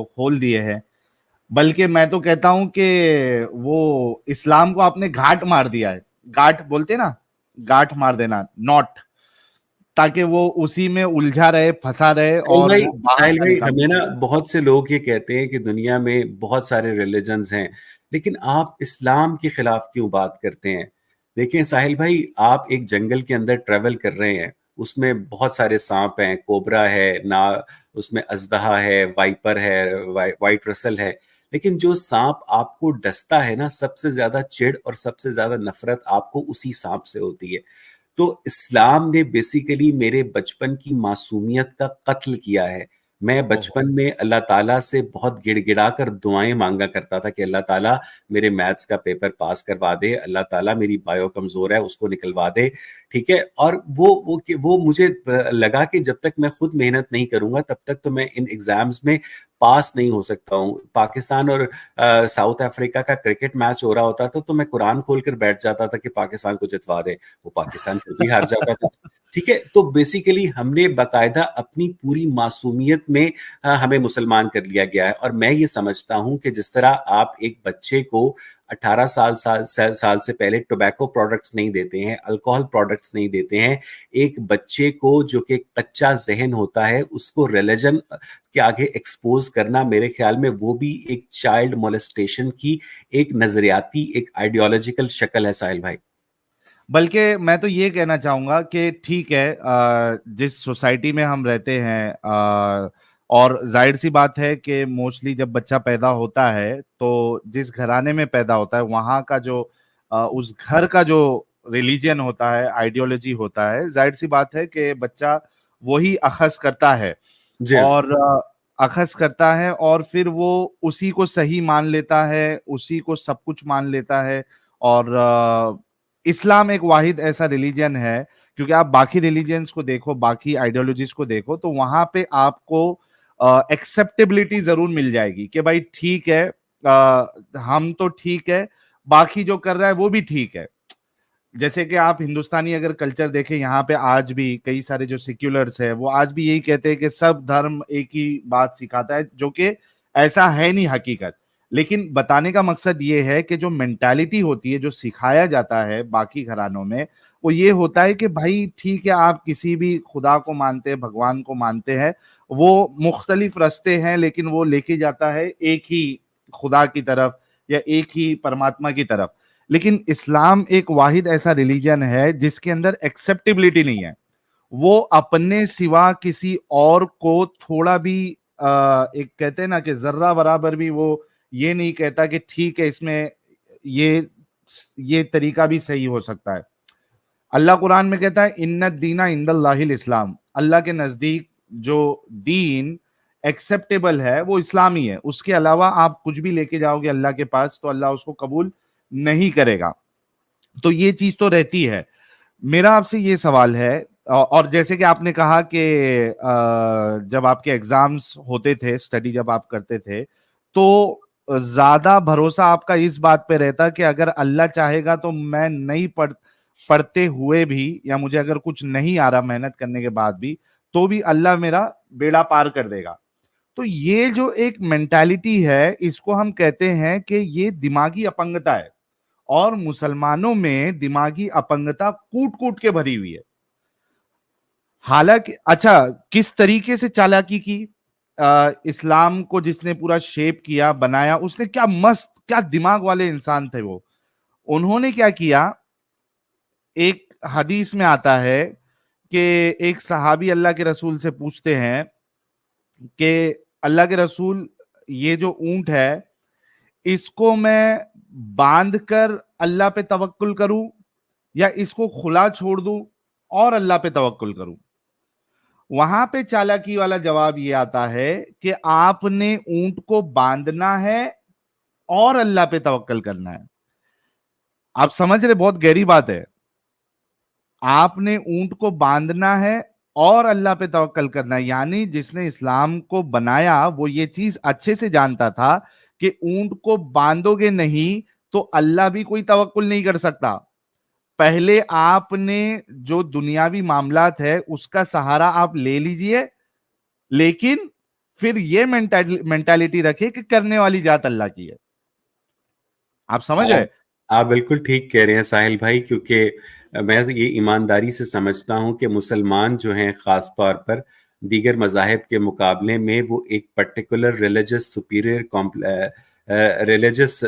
کھول دیے ہیں، بلکہ میں تو کہتا ہوں کہ وہ اسلام کو آپ نے گھاٹ مار دیا ہے. گاٹھ بولتے نا، گاٹھ مار دینا، ناٹ، تاکہ وہ اسی میں الجھا رہے، پھنسا رہے اور وہ باہر ساحل نہ بھائی، نکال ہمیں نا سکے. بہت سے لوگ یہ کہتے ہیں کہ دنیا میں بہت سارے ریلیجنز ہیں، لیکن آپ اسلام کے خلاف کیوں بات کرتے ہیں؟ دیکھیں ساحل بھائی، آپ ایک جنگل کے اندر ٹریول کر رہے ہیں، اس میں بہت سارے سانپ ہیں، کوبرا ہے نا، اس میں اژدہا ہے، وائپر ہے، وائٹ رسل ہے، لیکن جو سانپ آپ کو ڈستا ہے نا، سب سے زیادہ چڑ اور سب سے زیادہ نفرت آپ کو اسی سانپ سے ہوتی ہے. تو اسلام نے بیسیکلی میرے بچپن کی معصومیت کا قتل کیا ہے. میں بچپن میں اللہ تعالیٰ سے بہت گڑ گڑا کر دعائیں مانگا کرتا تھا کہ اللہ تعالیٰ میرے میتھس کا پیپر پاس کروا دے، اللہ تعالیٰ میری بایو کمزور ہے اس کو نکلوا دے، ٹھیک ہے. اور وہ مجھے لگا کہ جب تک میں خود محنت نہیں کروں گا تب تک تو میں ان ایگزامز میں پاس نہیں ہو سکتا ہوں. پاکستان اور ساؤتھ افریقہ کا کرکٹ میچ ہو رہا ہوتا تھا تو میں قرآن کھول کر بیٹھ جاتا تھا کہ پاکستان کو جتوا دے، وہ پاکستان پھر بھی ہار جاتا تھا. ٹھیک ہے، تو بیسیکلی ہم نے باقاعدہ اپنی پوری معصومیت میں ہمیں مسلمان کر لیا گیا ہے. اور میں یہ سمجھتا ہوں کہ جس طرح آپ ایک بچے کو 18 سال سے پہلے ٹوبیکو پروڈکٹس نہیں دیتے ہیں، الکوہل پروڈکٹس نہیں دیتے ہیں، ایک بچے کو جو کہ کچا ذہن ہوتا ہے اس کو ریلیجن کے آگے ایکسپوز کرنا، میرے خیال میں وہ بھی ایک چائلڈ مولسٹیشن کی ایک نظریاتی، ایک آئیڈیالوجیکل شکل ہے ساحل بھائی. بلکہ میں تو یہ کہنا چاہوں گا کہ ٹھیک ہے، جس سوسائٹی میں ہم رہتے ہیں، اور ظاہر سی بات ہے کہ موسٹلی جب بچہ پیدا ہوتا ہے تو جس گھرانے میں پیدا ہوتا ہے وہاں کا جو اس گھر کا جو ریلیجن ہوتا ہے، آئیڈیالوجی ہوتا ہے، ظاہر سی بات ہے کہ بچہ وہی اخذ کرتا ہے. جی اور اخذ کرتا ہے اور پھر وہ اسی کو صحیح مان لیتا ہے، اسی کو سب کچھ مان لیتا ہے. اور اسلام ایک واحد ایسا ریلیجن ہے، کیونکہ آپ باقی ریلیجنز کو دیکھو، باقی آئیڈیالوجیز کو دیکھو تو وہاں پہ آپ کو ایکسیپٹیبلٹی ضرور مل جائے گی کہ بھائی ٹھیک ہے، ہم تو ٹھیک ہے، باقی جو کر رہا ہے وہ بھی ٹھیک ہے. جیسے کہ آپ ہندوستانی اگر کلچر دیکھیں، یہاں پہ آج بھی کئی سارے جو سیکولرز ہیں وہ آج بھی یہی کہتے ہیں کہ سب دھرم ایک ہی بات سکھاتا ہے، جو کہ ایسا ہے نہیں حقیقت. لیکن بتانے کا مقصد یہ ہے کہ جو مینٹالٹی ہوتی ہے، جو سکھایا جاتا ہے باقی گھرانوں میں، وہ یہ ہوتا ہے کہ بھائی ٹھیک ہے، آپ کسی بھی خدا کو مانتے ہیں، بھگوان کو مانتے ہیں، وہ مختلف رستے ہیں لیکن وہ لے کے جاتا ہے ایک ہی خدا کی طرف یا ایک ہی پرماتما کی طرف. لیکن اسلام ایک واحد ایسا ریلیجن ہے جس کے اندر ایکسیپٹیبلٹی نہیں ہے. وہ اپنے سوا کسی اور کو تھوڑا بھی ایک کہتے ہیں نا کہ ذرہ برابر بھی وہ یہ نہیں کہتا کہ ٹھیک ہے، اس میں یہ طریقہ بھی صحیح ہو سکتا ہے. اللہ قرآن میں کہتا ہے ان الدین عند اللہ الاسلام، اللہ کے نزدیک جو دین ایکسیپٹیبل ہے وہ اسلامی ہے. اس کے علاوہ آپ کچھ بھی لے کے جاؤ گے اللہ کے پاس تو اللہ اس کو قبول نہیں کرے گا. تو یہ چیز تو رہتی ہے. میرا آپ سے یہ سوال ہے، اور جیسے کہ آپ نے کہا کہ جب آپ کے ایگزامز ہوتے تھے، اسٹڈی جب آپ کرتے تھے تو زیادہ بھروسہ آپ کا اس بات پہ رہتا کہ اگر اللہ چاہے گا تو میں نہیں پڑھتے ہوئے بھی، یا مجھے اگر کچھ نہیں آ رہا محنت کرنے کے بعد بھی، تو بھی اللہ میرا بیڑا پار کر دے گا. تو یہ جو ایک مینٹالٹی ہے اس کو ہم کہتے ہیں کہ یہ دماغی اپنگتا ہے. اور مسلمانوں میں دماغی اپنگتا کوٹ کوٹ کے بھری ہوئی ہے. حالانکہ اچھا، کس طریقے سے چالاکی کی اسلام کو جس نے پورا شیپ کیا، بنایا، اس نے کیا مست، کیا دماغ والے انسان تھے وہ. انہوں نے کیا کیا، ایک حدیث میں آتا ہے کہ ایک صحابی اللہ کے رسول سے پوچھتے ہیں کہ اللہ کے رسول، یہ جو اونٹ ہے اس کو میں باندھ کر اللہ پہ توکل کروں یا اس کو کھلا چھوڑ دوں اور اللہ پہ توکل کروں. وہاں پہ چالاکی والا جواب یہ آتا ہے کہ آپ نے اونٹ کو باندھنا ہے اور اللہ پہ توکل کرنا ہے. آپ سمجھ رہے، بہت گہری بات ہے. آپ نے اونٹ کو باندھنا ہے اور اللہ پہ توکل کرنا ہے. یعنی جس نے اسلام کو بنایا وہ یہ چیز اچھے سے جانتا تھا کہ اونٹ کو باندھو گے نہیں تو اللہ بھی کوئی توکل نہیں کر سکتا. پہلے آپ نے جو دنیاوی معاملات ہے اس کا سہارا آپ لے لیجئے، لیکن پھر یہ مینٹالٹی رکھے کہ کرنے والی ذات اللہ کی ہے. آپ سمجھ رہے؟ آپ بالکل ٹھیک کہہ رہے ہیں ساحل بھائی, کیونکہ میں یہ ایمانداری سے سمجھتا ہوں کہ مسلمان جو ہیں خاص طور پر دیگر مذاہب کے مقابلے میں وہ ایک پرٹیکولر ریلیجس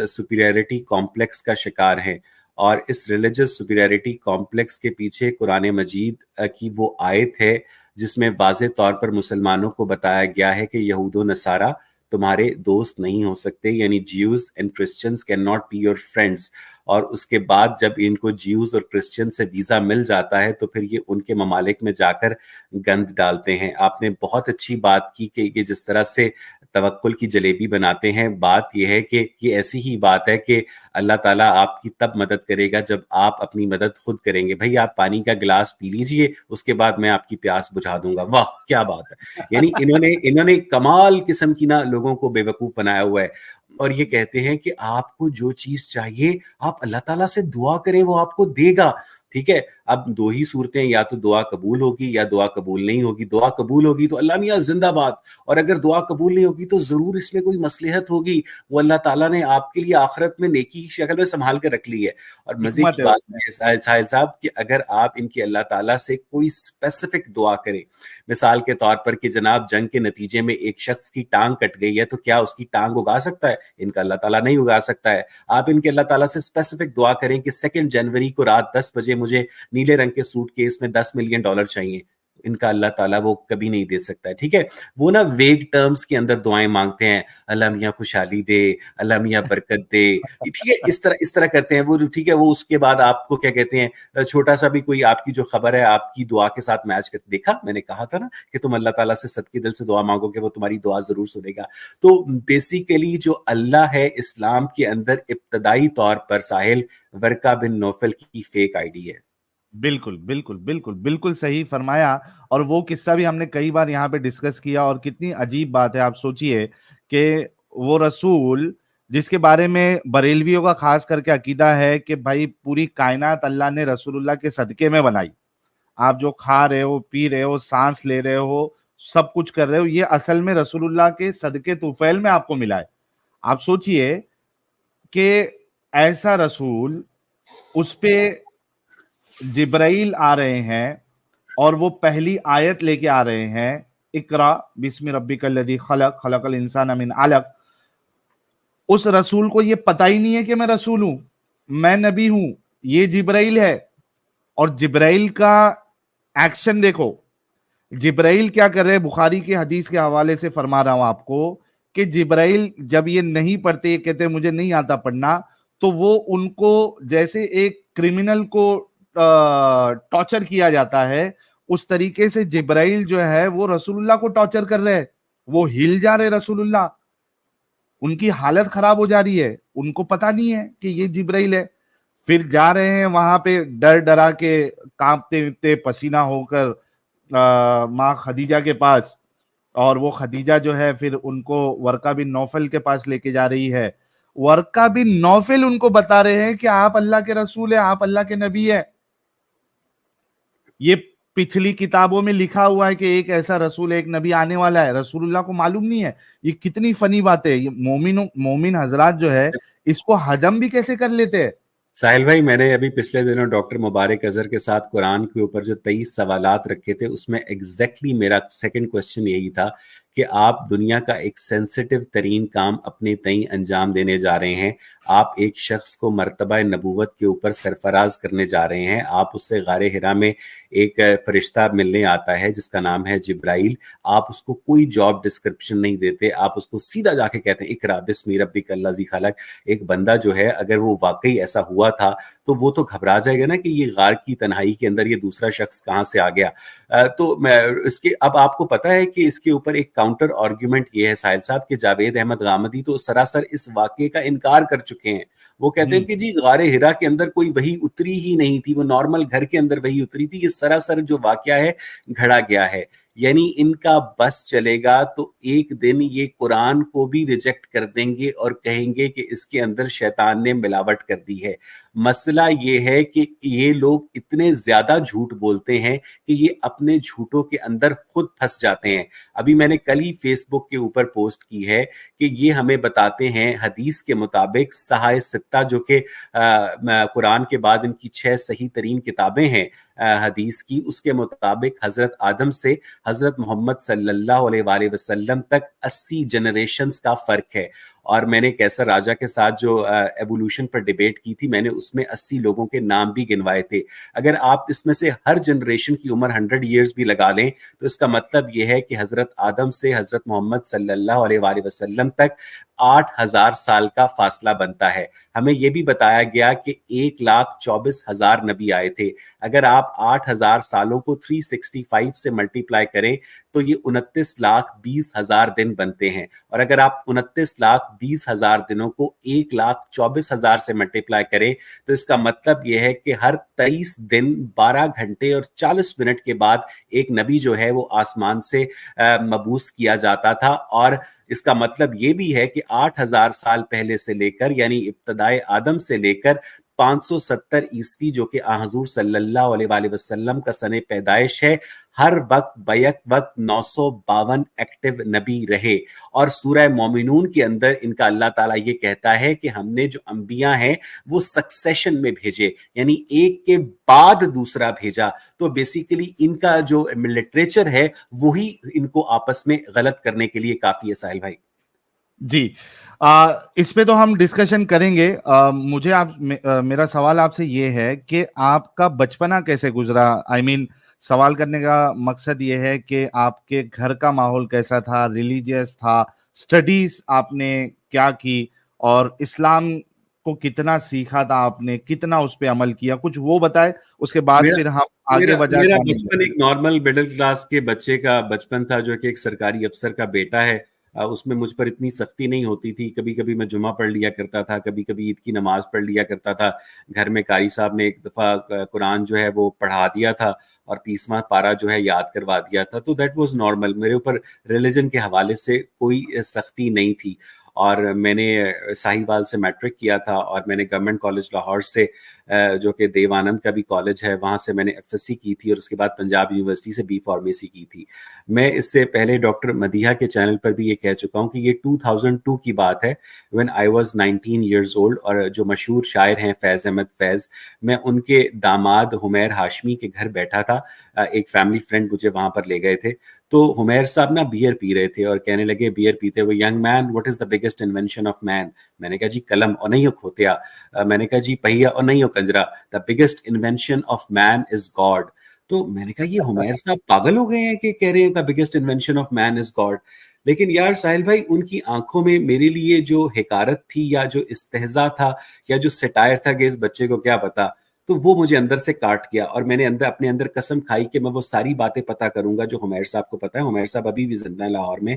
سپیریورٹی کمپلیکس کا شکار ہیں, اور اس ریلیجس سپیریورٹی کمپلیکس کے پیچھے قرآن مجید کی وہ آیت ہے جس میں واضح طور پر مسلمانوں کو بتایا گیا ہے کہ یہود و نصارہ تمہارے دوست نہیں ہو سکتے, یعنی Jews and Christians can not be your friends. اور اس کے بعد جب ان کو جیوز اور کرسچن سے ویزا مل جاتا ہے تو پھر یہ ان کے ممالک میں جا کر گند ڈالتے ہیں. آپ نے بہت اچھی بات کی کہ یہ جس طرح سے توکل کی جلیبی بناتے ہیں, بات یہ ہے کہ یہ ایسی ہی بات ہے کہ اللہ تعالیٰ آپ کی تب مدد کرے گا جب آپ اپنی مدد خود کریں گے. بھائی آپ پانی کا گلاس پی لیجئے, اس کے بعد میں آپ کی پیاس بجھا دوں گا. واہ کیا بات ہے. یعنی انہوں نے کمال قسم کی نا لوگوں کو بے وقوف بنایا ہوا ہے, اور یہ کہتے ہیں کہ آپ کو جو چیز چاہیے آپ اللہ تعالیٰ سے دعا کریں وہ آپ کو دے گا. ٹھیک ہے, اب دو ہی صورتیں, یا تو دعا قبول ہوگی یا دعا قبول نہیں ہوگی. دعا قبول ہوگی تو اللہ میاں زندہ باد, اور اگر دعا قبول نہیں ہوگی تو ضرور اس میں کوئی مصلحت ہوگی, وہ اللہ تعالیٰ نے آپ کے لیے آخرت میں نیکی کی شکل میں سنبھال کے رکھ لی ہے. اور مزے کی بات ہے ساحل صاحب کہ اگر آپ ان کی اللہ تعالیٰ سے کوئی اسپیسیفک دعا کریں, مثال کے طور پر کہ جناب جنگ کے نتیجے میں ایک شخص کی ٹانگ کٹ گئی ہے, تو کیا اس کی ٹانگ اگا سکتا ہے؟ ان کا اللہ تعالیٰ نہیں اگا سکتا ہے. آپ ان کے اللہ تعالیٰ سے اسپیسیفک دعا کریں کہ 2 جنوری کو رات 10 بجے مجھے نیلے رنگ کے سوٹ کیس میں $10 ملین چاہیے, ان کا اللہ تعالیٰ وہ کبھی نہیں دے سکتا ہے. ٹھیک ہے, وہ نا ویگ ٹرمز کے اندر دعائیں مانگتے ہیں, اللہ میاں خوشحالی دے, اللہ میاں برکت دے. ٹھیک ہے, اس طرح کرتے ہیں وہ. ٹھیک ہے, وہ اس کے بعد آپ کو کیا کہتے ہیں, چھوٹا سا بھی کوئی آپ کی جو خبر ہے آپ کی دعا کے ساتھ میچ کرتے, دیکھا میں نے کہا تھا نا کہ تم اللہ تعالیٰ سے صدقے دل سے دعا مانگو کہ وہ تمہاری دعا ضرور سنے گا. تو بیسیکلی جو اللہ ہے اسلام کے اندر ابتدائی طور پر ساحل ورقہ بن نوفل کی فیک آئی ڈی ہے. بالکل بالکل بالکل بالکل صحیح فرمایا. اور وہ قصہ بھی ہم نے کئی بار یہاں پہ ڈسکس کیا, اور کتنی عجیب بات ہے. آپ سوچئے کہ وہ رسول جس کے بارے میں بریلویوں کا خاص کر کے عقیدہ ہے کہ بھائی پوری کائنات اللہ نے رسول اللہ کے صدقے میں بنائی, آپ جو کھا رہے ہو, پی رہے ہو, سانس لے رہے ہو, سب کچھ کر رہے ہو, یہ اصل میں رسول اللہ کے صدقے طفیل میں آپ کو ملا ہے. آپ سوچئے کہ ایسا رسول, اس پہ جبرائیل آ رہے ہیں اور وہ پہلی آیت لے کے آ رہے ہیں, اقرا بسم ربک الذی خلق خلق الانسان من علق. اس رسول کو یہ پتہ ہی نہیں ہے کہ میں رسول ہوں, میں نبی ہوں, یہ جبرائیل ہے. اور جبرائیل کا ایکشن دیکھو, جبرائیل کیا کر رہے ہیں. بخاری کی حدیث کے حوالے سے فرما رہا ہوں آپ کو کہ جبرائیل جب یہ نہیں پڑھتے, یہ کہتے مجھے نہیں آتا پڑھنا, تو وہ ان کو جیسے ایک کرمنل کو ٹارچر کیا جاتا ہے, اس طریقے سے جبرائیل جو ہے وہ رسول اللہ کو ٹارچر کر رہے ہیں. وہ ہل جا رہے رسول اللہ, ان کی حالت خراب ہو جا رہی ہے, ان کو پتا نہیں ہے کہ یہ جبرائیل ہے. پھر جا رہے ہیں وہاں پہ ڈر ڈرا کے, کانپتے پسینہ ہو کر ماں خدیجہ کے پاس, اور وہ خدیجہ جو ہے پھر ان کو ورقہ بن نوفل کے پاس لے کے جا رہی ہے. ورقہ بن نوفل ان کو بتا رہے ہیں کہ آپ اللہ کے رسول ہیں, آپ اللہ کے نبی ہیں. یہ پچھلی کتابوں میں لکھا ہوا ہے کہ ایک ایسا رسول, ایک نبی آنے والا ہے, رسول اللہ کو معلوم نہیں ہے. یہ کتنی فنی بات ہے. یہ مومن حضرات جو ہے اس کو ہضم بھی کیسے کر لیتے ہیں. ساحل بھائی, میں نے ابھی پچھلے دنوں ڈاکٹر مبارک اظہر کے ساتھ قرآن کے اوپر جو 23 سوالات رکھے تھے, اس میں ایگزیکٹلی میرا سیکنڈ کوشچن یہی تھا کہ آپ دنیا کا ایک سینسٹیو ترین کام اپنے تئیں انجام دینے جا رہے ہیں. آپ ایک شخص کو مرتبہ نبوت کے اوپر سرفراز کرنے جا رہے ہیں. آپ اس سے غار حرا میں ایک فرشتہ ملنے آتا ہے جس کا نام ہے جبرائیل. آپ اس کو کوئی جاب ڈسکرپشن نہیں دیتے, آپ اس کو سیدھا جا کے کہتے ہیں اقرا بسم ربک الذی خلق. ایک بندہ جو ہے اگر وہ واقعی ایسا ہوا تھا تو وہ تو گھبرا جائے گا نا کہ یہ غار کی تنہائی کے اندر یہ دوسرا شخص کہاں سے آ گیا. تو اس کے اب آپ کو پتا ہے کہ اس کے اوپر ایک کاؤنٹر آرگیومنٹ یہ ہے ساحل صاحب کہ جاوید احمد غامدی تو سراسر اس واقعے کا انکار کر چکے ہیں. وہ کہتے ہیں کہ جی غار حرا کے اندر کوئی وحی اتری ہی نہیں تھی, وہ نارمل گھر کے اندر وحی اتری تھی, یہ سراسر جو واقعہ ہے گھڑا گیا ہے. یعنی ان کا بس چلے گا تو ایک دن یہ قرآن کو بھی ریجیکٹ کر دیں گے اور کہیں گے کہ اس کے اندر شیطان نے ملاوٹ کر دی ہے. مسئلہ یہ ہے کہ یہ لوگ اتنے زیادہ جھوٹ بولتے ہیں کہ یہ اپنے جھوٹوں کے اندر خود پھنس جاتے ہیں. ابھی میں نے کل ہی فیس بک کے اوپر پوسٹ کی ہے کہ یہ ہمیں بتاتے ہیں حدیث کے مطابق صحائح ستہ جو کہ قرآن کے بعد ان کی 6 صحیح ترین کتابیں ہیں حدیث کی, اس کے مطابق حضرت آدم سے حضرت محمد صلی اللہ علیہ وآلہ وسلم تک 80 جنریشنز کا فرق ہے. اور میں نے کیسر راجہ کے ساتھ جو ایوولوشن پر ڈیبیٹ کی تھی, میں نے اس میں 80 لوگوں کے نام بھی گنوائے تھے. اگر آپ اس میں سے ہر جنریشن کی عمر 100 ایئرز بھی لگا لیں تو اس کا مطلب یہ ہے کہ حضرت آدم سے حضرت محمد صلی اللہ علیہ وآلہ وسلم تک 8,000 سال کا فاصلہ بنتا ہے. ہمیں یہ بھی بتایا گیا کہ 1,24,000 نبی آئے تھے. اگر آپ 8,000 سالوں کو 365 سے ملٹیپلائی کریں تو یہ 29,20,000 دن بنتے ہیں. اور اگر آپ 29,20,000 دنوں کو 1,24,000 سے ملٹیپلائی کریں تو اس کا مطلب یہ ہے کہ ہر 23 دن 12 گھنٹے اور 40 منٹ کے بعد ایک نبی جو ہے وہ آسمان سے مبعوث کیا جاتا تھا. اور اس کا مطلب یہ بھی ہے کہ 8,000 سال پہلے سے لے کر, یعنی ابتدائے آدم سے لے کر 570 عیسوی جو کہ حضور صلی اللہ علیہ وآلہ وسلم کا سن پیدائش ہے, ہر وقت بیک وقت 952 ایکٹیو نبی رہے. اور سورہ مومنون کے اندر ان کا اللہ تعالیٰ یہ کہتا ہے کہ ہم نے جو انبیاء ہیں وہ سکسیشن میں بھیجے, یعنی ایک کے بعد دوسرا بھیجا. تو بیسیکلی ان کا جو لٹریچر ہے وہی ان کو آپس میں غلط کرنے کے لیے کافی ہے. ساحل بھائی جی, اس پہ تو ہم ڈسکشن کریں گے. مجھے میرا سوال آپ سے یہ ہے کہ آپ کا بچپنا کیسے گزرا؟ آئی مین سوال کرنے کا مقصد یہ ہے کہ آپ کے گھر کا ماحول کیسا تھا, ریلیجیس تھا, اسٹڈیز آپ نے کیا کی, اور اسلام کو کتنا سیکھا تھا آپ نے, کتنا اس پہ عمل کیا, کچھ وہ بتائے. اس کے بعد پھر ہم آگے میرا بچپن ایک نارمل مڈل کلاس کے بچے کا بچپن تھا جو کہ ایک سرکاری افسر کا بیٹا ہے. اس میں مجھ پر اتنی سختی نہیں ہوتی تھی. کبھی کبھی میں جمعہ پڑھ لیا کرتا تھا, کبھی کبھی عید کی نماز پڑھ لیا کرتا تھا. گھر میں قاری صاحب نے ایک دفعہ قرآن جو ہے وہ پڑھا دیا تھا اور 30واں پارہ جو ہے یاد کروا دیا تھا. تو دیٹ واز نارمل. میرے اوپر ریلیجن کے حوالے سے کوئی سختی نہیں تھی. اور میں نے ساہیوال سے میٹرک کیا تھا, اور میں نے گورنمنٹ کالج لاہور سے جو کہ دیو آنند کا بھی کالج ہے وہاں سے میں نے ایف ایس سی کی تھی, اور اس کے بعد پنجاب یونیورسٹی سے بی فارمیسی کی تھی. میں اس سے پہلے ڈاکٹر مدیحہ کے چینل پر بھی یہ کہہ چکا ہوں کہ یہ 2002 کی بات ہے, when I was 19 years old. اور جو مشہور شاعر ہیں فیض احمد فیض, میں ان کے داماد حمیر ہاشمی کے گھر بیٹھا تھا. ایک فیملی فرینڈ مجھے وہاں پر لے گئے تھے. تو حمیر صاحب نا بیئر پی رہے تھے اور کہنے لگے بیئر پیتے ہوئے, young man what is the biggest invention of man? میں نے کہا جی قلم, اور نہیں ہو کھوتیا. میں نے کہا جی پہیا, اور نہیں ہو کنجرا. The biggest invention of man is God. تو میں نے کہا یہ حمیر صاحب پاگل ہو گئے ہیں کہ کہہ رہے ہیں the biggest invention of man is God. لیکن یار ساحل بھائی, ان کی آنکھوں میں میرے لیے جو حقارت تھی یا جو استہزاء تھا یا جو سٹائر تھا کہ اس بچے کو کیا پتا, تو وہ مجھے اندر سے کاٹ گیا. اور میں نے اپنے اندر قسم کھائی کہ میں وہ ساری باتیں پتہ کروں گا جو حمیر صاحب کو پتا ہے. حمیر صاحب ابھی بھی زندہ ہے لاہور میں.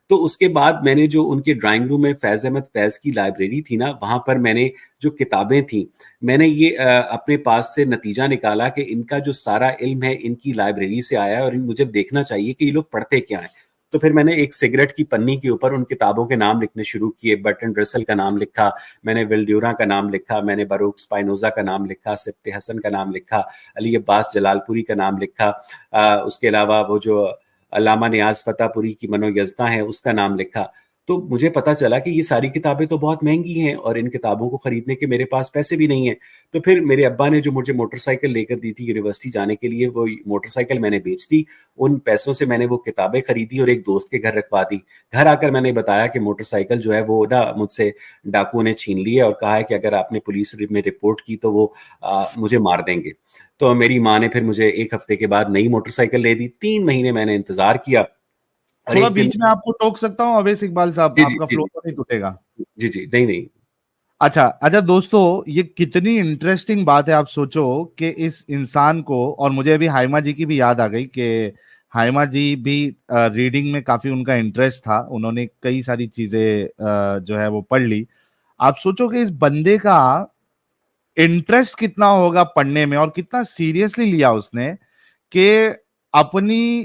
تو اس کے بعد میں نے جو ان کے ڈرائنگ روم میں فیض احمد فیض کی لائبریری تھی نا, وہاں پر میں نے جو کتابیں تھیں, میں نے یہ اپنے پاس سے نتیجہ نکالا کہ ان کا جو سارا علم ہے ان کی لائبریری سے آیا ہے, اور مجھے دیکھنا چاہیے کہ یہ لوگ پڑھتے کیا ہیں. تو پھر میں نے ایک سگریٹ کی پنی کے اوپر ان کتابوں کے نام لکھنے شروع کیے. برٹن رسل کا نام لکھا, میں نے ول ڈیورا کا نام لکھا, میں نے باروک اسپائنوزا کا نام لکھا, سبت حسن کا نام لکھا, علی عباس جلال پوری کا نام لکھا. اس کے علاوہ وہ جو علامہ نیاز فتح پوری کی منو یزداں ہیں اس کا نام لکھا. تو مجھے پتا چلا کہ یہ ساری کتابیں تو بہت مہنگی ہیں اور ان کتابوں کو خریدنے کے میرے پاس پیسے بھی نہیں ہیں. تو پھر میرے ابا نے جو مجھے موٹر سائیکل لے کر دی تھی یونیورسٹی جانے کے لیے, وہ موٹر سائیکل میں نے بیچ دی. ان پیسوں سے میں نے وہ کتابیں خریدی اور ایک دوست کے گھر رکھوا دی. گھر آ کر میں نے بتایا کہ موٹر سائیکل جو ہے وہ نا مجھ سے ڈاکوؤں نے چھین لی ہے, اور کہا ہے کہ اگر آپ نے پولیس میں رپورٹ کی تو وہ مجھے مار دیں گے. تو میری ماں نے پھر مجھے ایک ہفتے کے بعد نئی موٹر سائیکل لے دی. 3 مہینے میں نے انتظار کیا. تھوڑا بیچ میں آپ کو ٹوک سکتا ہوں اویس اقبال صاحب, آپ کا فلو تو نہیں ٹوٹے گا؟ جی جی نہیں. اچھا دوستو, یہ کتنی انٹرسٹنگ بات ہے. آپ سوچو کہ اس انسان کو, اور مجھے ابھی ہائمہ جی کی بھی یاد آ گئی کہ ہائمہ جی بھی ریڈنگ میں کافی ان کا انٹرسٹ تھا, انہوں نے کئی ساری چیزیں جو ہے وہ پڑھ لی. آپ سوچو کہ اس بندے کا انٹرسٹ کتنا ہوگا پڑھنے میں, اور کتنا سیریسلی لیا اس نے کہ اپنی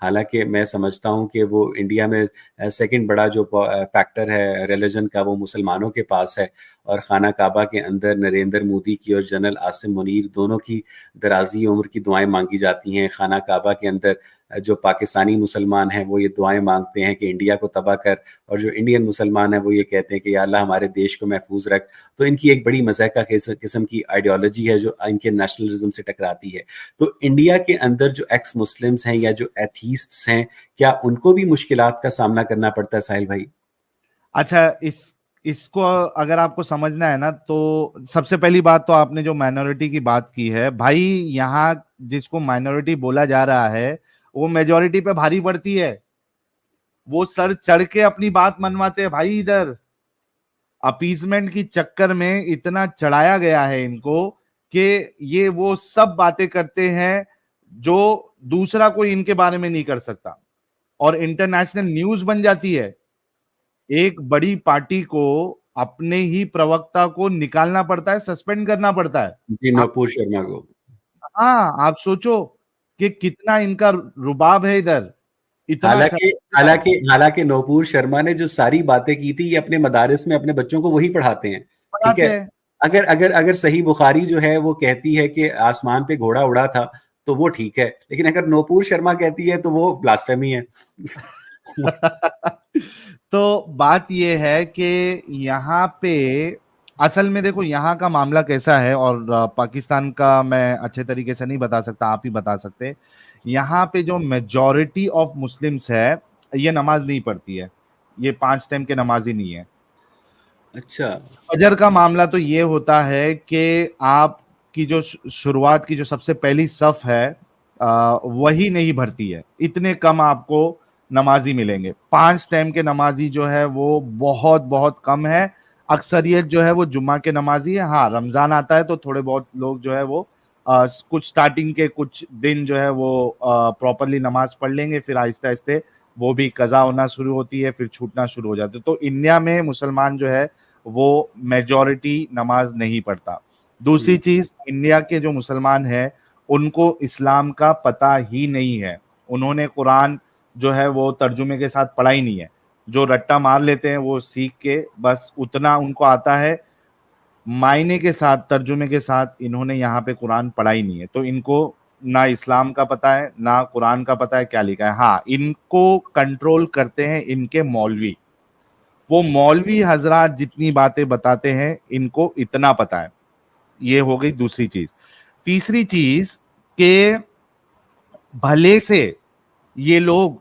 حالانکہ میں سمجھتا ہوں کہ وہ انڈیا میں سیکنڈ بڑا جو فیکٹر ہے ریلیجن کا وہ مسلمانوں کے پاس ہے، اور خانہ کعبہ کے اندر نریندر مودی کی اور جنرل عاصم منیر دونوں کی درازی عمر کی دعائیں مانگی جاتی ہیں۔ خانہ کعبہ کے اندر جو پاکستانی مسلمان ہیں وہ یہ دعائیں مانگتے ہیں کہ انڈیا کو تباہ کر، اور جو انڈین مسلمان ہیں وہ یہ کہتے ہیں کہ یا اللہ ہمارے دیش کو محفوظ رکھ۔ تو ان کی ایک بڑی مضحکہ قسم کی آئیڈیالوجی ہے جو ان کے نیشنلزم سے ٹکراتی ہے۔ تو انڈیا کے اندر جو ایکس مسلمز ہیں یا جو ایتھیسٹس ہیں، کیا ان کو بھی مشکلات کا سامنا کرنا پڑتا ہے ساحل بھائی؟ اچھا، اس کو اگر آپ کو سمجھنا ہے نا، تو سب سے پہلی بات تو آپ نے جو مائنورٹی کی بات کی ہے بھائی، یہاں جس کو مائنورٹی بولا جا رہا ہے وہ میجورٹی پہ بھاری پڑتی ہے، وہ سر چڑھ کے اپنی بات منواتے ہیں بھائی۔ ادھر اپیزمنٹ کی چکر میں اتنا چڑھایا گیا ہے ان کو کہ یہ وہ سب باتیں کرتے ہیں جو دوسرا کوئی ان کے بارے میں نہیں کر سکتا، اور انٹرنیشنل نیوز بن جاتی ہے۔ ایک بڑی پارٹی کو اپنے ہی پروکتا کو نکالنا پڑتا ہے، سسپینڈ کرنا پڑتا ہے۔ جی، نوپور شرما کو۔ ہاں، آپ سوچو کہ کتنا ان کا رباب ہے ادھر، اتنا حالانکہ نوپور شرما نے جو ساری باتیں کی تھی یہ اپنے مدارس میں اپنے بچوں کو وہی پڑھاتے ہیں، ٹھیک ہے؟ پڑھاتے ہیں۔ اگر صحیح بخاری جو ہے وہ کہتی ہے کہ آسمان پہ گھوڑا اڑا تھا تو وہ ٹھیک ہے، لیکن اگر نوپور شرما کہتی ہے تو وہ بلاسفیمی ہے۔ تو بات یہ ہے کہ یہاں پہ اصل میں دیکھو یہاں کا معاملہ کیسا ہے، اور پاکستان کا میں اچھے طریقے سے نہیں بتا سکتا، آپ ہی بتا سکتے۔ یہاں پہ جو میجورٹی آف مسلمس ہے یہ نماز نہیں پڑھتی ہے، یہ 5 ٹائم کے نمازی نہیں ہے۔ اچھا، فجر کا معاملہ تو یہ ہوتا ہے کہ آپ کی جو شروعات کی جو سب سے پہلی صف ہے وہی نہیں بھرتی ہے، اتنے کم آپ کو نمازی ملیں گے۔ 5 ٹائم کے نمازی جو ہے وہ بہت بہت کم ہے، اکثریت جو ہے وہ جمعہ کے نمازی ہے۔ ہاں، رمضان آتا ہے تو تھوڑے بہت لوگ جو ہے وہ کچھ سٹارٹنگ کے کچھ دن جو ہے وہ پراپرلی نماز پڑھ لیں گے، پھر آہستہ آہستہ وہ بھی قضا ہونا شروع ہوتی ہے، پھر چھوٹنا شروع ہو جاتے۔ تو انڈیا میں مسلمان جو ہے وہ میجورٹی نماز نہیں پڑھتا۔ دوسری چیز، انڈیا کے جو مسلمان ہیں ان کو اسلام کا پتہ ہی نہیں ہے، انہوں نے قرآن جو ہے وہ ترجمے کے ساتھ پڑھا ہی نہیں ہے، جو رٹا مار لیتے ہیں وہ سیکھ کے بس اتنا ان کو آتا ہے، معنی کے ساتھ ترجمے کے ساتھ انہوں نے یہاں پہ قرآن پڑھا ہی نہیں ہے۔ تو ان کو نہ اسلام کا پتہ ہے نہ قرآن کا پتہ ہے کیا لکھا ہے۔ ہاں، ان کو کنٹرول کرتے ہیں ان کے مولوی، وہ مولوی حضرات جتنی باتیں بتاتے ہیں ان کو اتنا پتا ہے۔ یہ ہو گئی دوسری چیز۔ تیسری چیز کہ بھلے سے یہ لوگ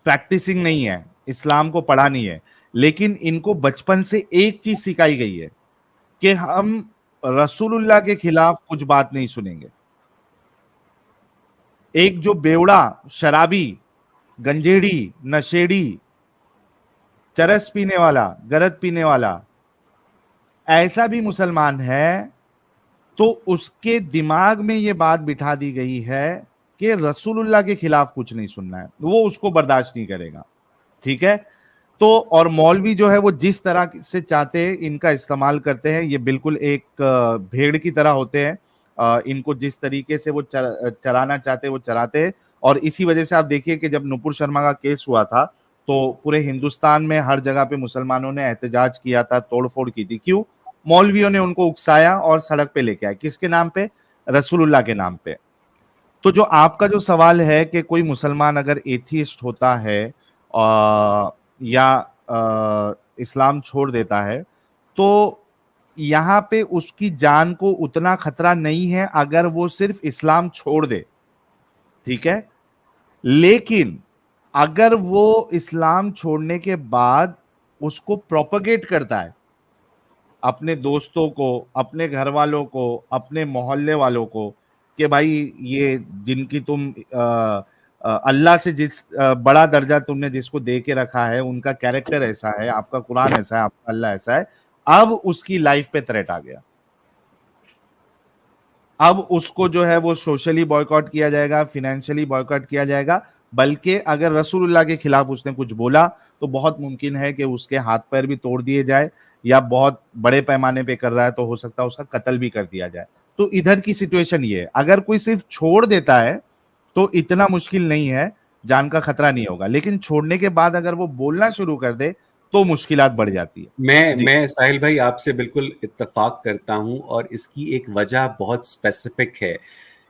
پریکٹسنگ نہیں ہے، اسلام کو پڑھا نہیں ہے، لیکن ان کو بچپن سے ایک چیز سکھائی گئی ہے کہ ہم رسول اللہ کے خلاف کچھ بات نہیں سنیں گے۔ ایک جو بیوڑا، شرابی، گنجیڑی، نشیڑی، چرس پینے والا، گرد پینے والا ایسا بھی مسلمان ہے تو اس کے دماغ میں یہ بات بٹھا دی گئی ہے کہ رسول اللہ کے خلاف کچھ نہیں سننا ہے، وہ اس کو برداشت نہیں کرے گا، ٹھیک ہے؟ تو اور مولوی جو ہے وہ جس طرح سے چاہتے ہیں ان کا استعمال کرتے ہیں، یہ بالکل ایک بھیڑ کی طرح ہوتے ہیں، ان کو جس طریقے سے وہ چرانا چاہتے وہ چراتے ہیں۔ اور اسی وجہ سے آپ دیکھیے کہ جب نپور شرما کا کیس ہوا تھا تو پورے ہندوستان میں ہر جگہ پہ مسلمانوں نے احتجاج کیا تھا، توڑ پھوڑ کی تھی۔ کیوں؟ مولویوں نے ان کو اکسایا اور سڑک پہ لے کے آئے، کس کے نام پہ؟ رسول اللہ کے نام پہ۔ تو جو آپ کا جو سوال ہے کہ کوئی مسلمان اگر ایتھیسٹ ہوتا ہے یا اسلام چھوڑ دیتا ہے تو یہاں پہ اس کی جان کو اتنا خطرہ نہیں ہے اگر وہ صرف اسلام چھوڑ دے، ٹھیک ہے؟ لیکن اگر وہ اسلام چھوڑنے کے بعد اس کو پروپیگیٹ کرتا ہے اپنے دوستوں کو، اپنے گھر والوں کو، اپنے محلے والوں کو کہ بھائی یہ جن کی تم اللہ سے جس بڑا درجہ تم نے جس کو دے کے رکھا ہے ان کا کیریکٹر ایسا ہے، آپ کا قرآن ایسا ہے، آپ کا اللہ ایسا ہے، اب اس کی لائف پہ تھریٹ آ گیا، اب اس کو جو ہے وہ سوشلی بائیکاٹ کیا جائے گا، فائنینشلی بائیکاٹ کیا جائے گا، بلکہ اگر رسول اللہ کے خلاف اس نے کچھ بولا تو بہت ممکن ہے کہ اس کے ہاتھ پیر بھی توڑ دیے جائے، یا بہت بڑے پیمانے پہ کر رہا ہے تو ہو سکتا ہے اس کا قتل بھی کر دیا جائے۔ تو ادھر کی سچویشن یہ ہے، اگر کوئی صرف چھوڑ دیتا ہے تو اتنا مشکل نہیں ہے، جان کا خطرہ نہیں ہوگا, لیکن چھوڑنے کے بعد اگر وہ بولنا شروع کر دے تو مشکلات بڑھ جاتی ہے. جی میں ساحل بھائی آپ سے بالکل اتفاق کرتا ہوں, اور اس کی ایک وجہ بہت اسپیسیفک ہے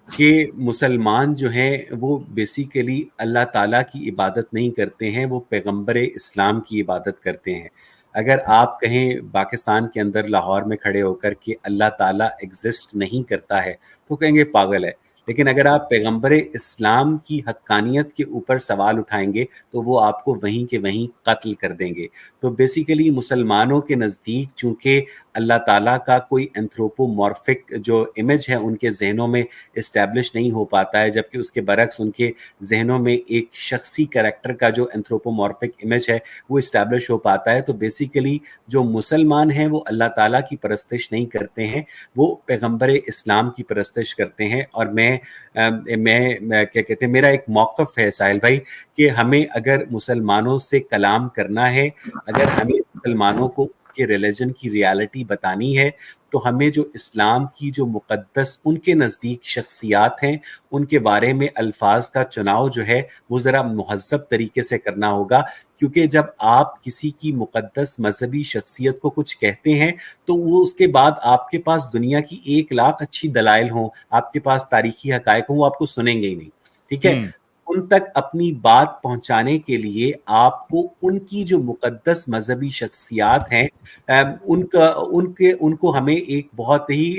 کہ مسلمان جو ہیں وہ بیسیکلی اللہ تعالیٰ کی عبادت نہیں کرتے ہیں, وہ پیغمبر اسلام کی عبادت کرتے ہیں. اگر آپ کہیں پاکستان کے اندر لاہور میں کھڑے ہو کر کہ اللہ تعالیٰ ایگزسٹ نہیں کرتا ہے تو کہیں گے پاگل ہے, لیکن اگر آپ پیغمبر اسلام کی حقانیت کے اوپر سوال اٹھائیں گے تو وہ آپ کو وہیں کے وہیں قتل کر دیں گے. تو بیسیکلی مسلمانوں کے نزدیک چونکہ اللہ تعالیٰ کا کوئی اینتھروپومورفک جو امیج ہے ان کے ذہنوں میں اسٹیبلش نہیں ہو پاتا ہے, جبکہ اس کے برعکس ان کے ذہنوں میں ایک شخصی کریکٹر کا جو اینتھروپومورفک امیج ہے وہ اسٹیبلش ہو پاتا ہے. تو بیسیکلی جو مسلمان ہیں وہ اللہ تعالیٰ کی پرستش نہیں کرتے ہیں, وہ پیغمبر اسلام کی پرستش کرتے ہیں. اور میں کیا کہتے ہیں, میرا ایک موقف ہے ساحل بھائی کہ ہمیں اگر مسلمانوں سے کلام کرنا ہے, اگر ہمیں مسلمانوں کو کہ ریلیجن کی ریالٹی بتانی ہے, تو ہمیں جو اسلام کی جو مقدس ان کے نزدیک شخصیات ہیں ان کے بارے میں الفاظ کا چناؤ جو ہے وہ ذرا مہذب طریقے سے کرنا ہوگا. کیونکہ جب آپ کسی کی مقدس مذہبی شخصیت کو کچھ کہتے ہیں تو وہ اس کے بعد آپ کے پاس دنیا کی 1,00,000 اچھی دلائل ہوں, آپ کے پاس تاریخی حقائق ہوں, وہ آپ کو سنیں گے ہی نہیں. ٹھیک ہے, ان تک اپنی بات پہنچانے کے لیے آپ کو ان کی جو مقدس مذہبی شخصیات ہیں ان کو ہمیں ایک بہت ہی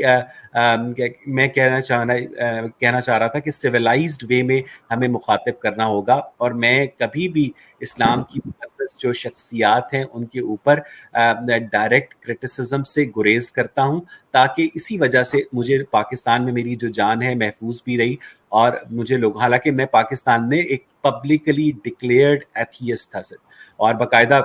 میں کہنا چاہ رہا تھا کہ سویلائزڈ وے میں ہمیں مخاطب کرنا ہوگا. اور میں کبھی بھی اسلام کی مقدس جو شخصیات ہیں ان کے اوپر ڈائریکٹ کرٹیسزم سے گریز کرتا ہوں, تاکہ اسی وجہ سے مجھے پاکستان میں میری جو جان ہے محفوظ بھی رہی. اور مجھے لوگ, حالانکہ میں پاکستان میں ایک پبلکلی ڈکلیئرڈ ایتھیسٹ تھا سر, اور باقاعدہ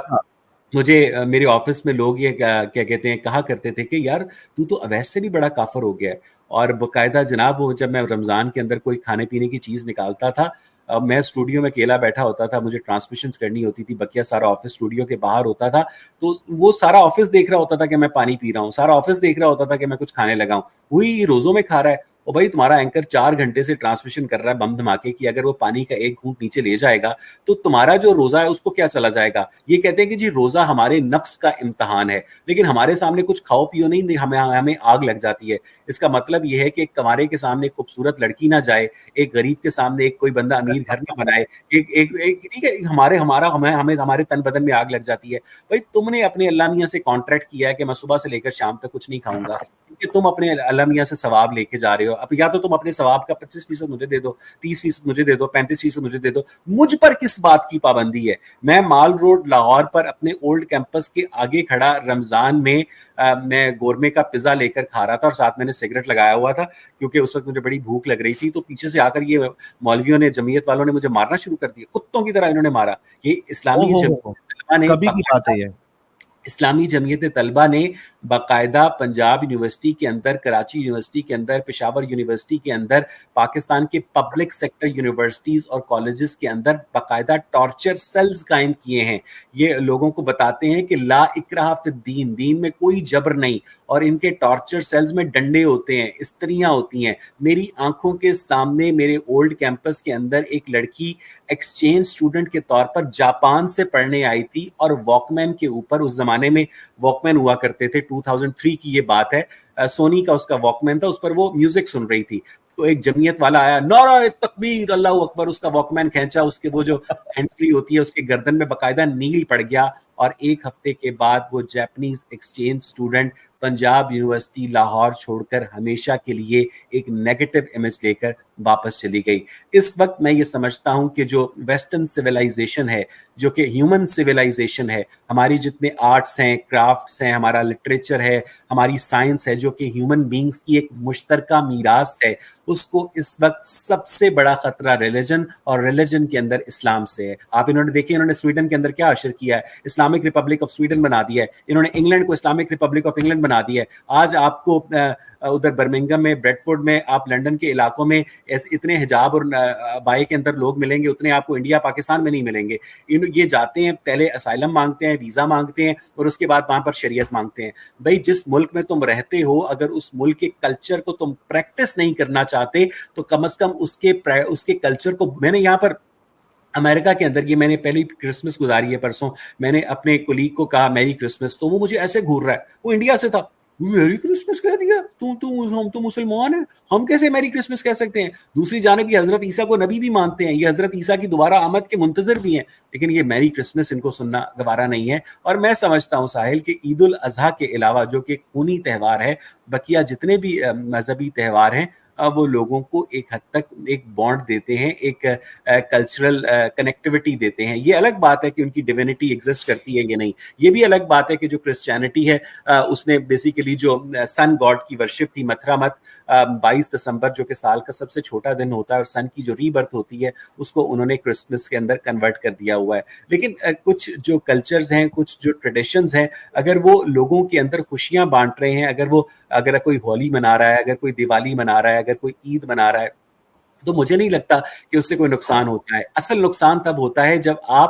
مجھے میرے آفس میں لوگ یہ کیا کہتے ہیں کہا کرتے تھے کہ یار تو اویس سے بھی بڑا کافر ہو گیا ہے. اور باقاعدہ جناب وہ جب میں رمضان کے اندر کوئی کھانے پینے کی چیز نکالتا تھا, میں اسٹوڈیو میں اکیلا بیٹھا ہوتا تھا, مجھے ٹرانسمیشنز کرنی ہوتی تھی, بقیہ سارا آفس اسٹوڈیو کے باہر ہوتا تھا, تو وہ سارا آفس دیکھ رہا ہوتا تھا کہ میں پانی پی رہا ہوں, سارا آفس دیکھ رہا ہوتا تھا کہ میں کچھ کھانے لگا ہوں. وہی روزوں میں کھا رہا ہے, اور بھائی تمہارا اینکر 4 گھنٹے سے ٹرانسمیشن کر رہا ہے بم دھماکے کی, اگر وہ پانی کا ایک گھونٹ نیچے لے جائے گا تو تمہارا جو روزہ ہے اس کو کیا چلا جائے گا. یہ کہتے ہیں کہ جی روزہ ہمارے نفس کا امتحان ہے, لیکن ہمارے سامنے کچھ کھاؤ پیو نہیں, ہمیں آگ لگ جاتی ہے. اس کا مطلب یہ ہے کہ ایک کنوارے کے سامنے ایک خوبصورت لڑکی نہ جائے, ایک غریب کے سامنے ایک کوئی بندہ امیر گھر نہ بنائے, ٹھیک ہے, ہمارے تن بدن میں آگ لگ جاتی ہے. بھائی تم نے اپنے اللہ میاں سے کانٹریکٹ کیا ہے کہ میں صبح سے لے کر شام تک کچھ نہیں کھاؤں گا, کیونکہ تم اپنے اللہ میاں سے ثواب لے کے جا رہے ہو. اب یا تو تم اپنے ثواب کا 25% مجھے دے دو, 30% مجھے دے دو, 35% مجھے دے دو. مجھ پر کس بات کی پابندی ہے؟ میں مال روڈ لاہور پر اپنے اولڈ کیمپس کے آگے کھڑا رمضان میں میں گورمے کا پیزا لے کر کھا رہا تھا, اور ساتھ میں نے سگریٹ لگایا ہوا تھا کیونکہ اس وقت مجھے بڑی بھوک لگ رہی تھی. تو پیچھے سے آ کر یہ مولویوں نے, جمعیت والوں نے مجھے مارنا شروع کر دیا, کتوں کی طرح انہوں نے مارا. یہ اسلامی جمعیت طلبہ نے باقاعدہ پنجاب یونیورسٹی کے اندر, کراچی یونیورسٹی کے اندر, پشاور یونیورسٹی کے اندر, پاکستان کے پبلک سیکٹر یونیورسٹیز اور کالجز کے اندر باقاعدہ ٹارچر سیلز قائم کیے ہیں. یہ لوگوں کو بتاتے ہیں کہ لا اکراہ فی الدین, دین میں کوئی جبر نہیں, اور ان کے ٹارچر سیلز میں ڈنڈے ہوتے ہیں, استریاں ہوتی ہیں. میری آنکھوں کے سامنے میرے اولڈ کیمپس کے اندر ایک لڑکی ایکسچینج اسٹوڈنٹ کے طور پر جاپان سے پڑھنے آئی تھی, اور واک مین کے اوپر, اس زمانے میں واک مین ہوا کرتے تھے, 2003 کی یہ بات ہے, سونی کا اس کا واک مین تھا, اس پر وہ میوزک سن رہی تھی. تو ایک جمعیت والا آیا, نعرہ تکبیر اللہ اکبر, اس کا واک مین کھینچا, اس کے وہ جو ہینڈ فری ہوتی ہے اس کے گردن میں باقاعدہ نیل پڑ گیا, اور 1 ہفتے کے بعد وہ Japanese exchange student Punjab university Lahore چھوڑ کر ہمیشہ کے لیے ایک نیگیٹو امیج لے کر واپس چلی گئی. اس وقت میں یہ سمجھتا ہوں کہ جو ویسٹرن سویلائزیشن ہے, جو کہ ہیومن سویلائزیشن ہے, ہماری جتنے آرٹس ہیں, کرافٹس ہیں, ہمارا لٹریچر ہے, ہماری سائنس ہے, جو کہ ہیومن بینگز کی ایک مشترکہ میراث ہے, اس کو اس وقت سب سے بڑا خطرہ ریلیجن, اور ریلیجن کے اندر اسلام سے ہے. آپ انہوں نے دیکھیں, انہوں نے سویڈن کے اندر کیا اشر کیا ہے, اسلامک ریپبلک آف سویڈن بنا دیا ہے. انہوں نے انگلینڈ کو اسلامک ریپبلک آف انگلینڈ بنا دیا ہے. آج آپ کو ادھر برمنگم میں, بریڈ فورڈ میں, آپ لنڈن کے علاقوں میں اتنے حجاب اور بائی کے اندر لوگ ملیں گے, اتنے آپ کو انڈیا پاکستان میں نہیں ملیں گے. یہ جاتے ہیں, پہلے اسائلم مانگتے ہیں, ویزا مانگتے ہیں, اور اس کے بعد وہاں پر شریعت مانگتے ہیں. بھائی جس ملک میں تم رہتے ہو, اگر اس ملک کے کلچر کو تم پریکٹس نہیں کرنا چاہتے تو کم از کم اس کے کلچر کو, میں نے یہاں پر امریکہ کے اندر یہ میں نے پہلی کرسمس گزاری ہے پرسوں, میں نے اپنے کولیگ کو کہا میری کرسمس, تو وہ مجھے ایسے گھور رہا ہے, وہ انڈیا سے تھا, میری کرسمس کہہ دیا, ہم تو مسلمان ہیں, ہم کیسے میری کرسمس کہہ سکتے ہیں. دوسری جانب یہ حضرت عیسیٰ کو نبی بھی مانتے ہیں, یہ حضرت عیسیٰ کی دوبارہ آمد کے منتظر بھی ہیں, لیکن یہ میری کرسمس ان کو سننا گوارا نہیں ہے. اور میں سمجھتا ہوں ساحل کہ عید الاضحیٰ کے علاوہ جو کہ ایک خونی تہوار ہے, بقیہ جتنے بھی مذہبی تہوار ہیں وہ لوگوں کو ایک حد تک ایک بانڈ دیتے ہیں, ایک کلچرل کنیکٹیوٹی دیتے ہیں. یہ الگ بات ہے کہ ان کی ڈیوینٹی ایگزسٹ کرتی ہے یا نہیں. یہ بھی الگ بات ہے کہ جو کرسچینٹی ہے اس نے بیسیکلی جو سن گاڈ کی ورشپ تھی, متھرا مت 22 دسمبر جو کہ سال کا سب سے چھوٹا دن ہوتا ہے اور سن کی جو ری برتھ ہوتی ہے, اس کو انہوں نے کرسمس کے اندر کنورٹ کر دیا ہوا ہے. لیکن کچھ جو کلچرز ہیں, کچھ جو ٹریڈیشنز ہیں, اگر وہ لوگوں کے اندر خوشیاں بانٹ رہے ہیں, اگر کوئی ہولی منا رہا ہے, اگر کوئی دیوالی منا رہا ہے, اگر کوئی عید منا رہا ہے, تو مجھے نہیں لگتا کہ اس سے کوئی نقصان ہوتا ہے. اصل نقصان تب ہوتا ہے جب آپ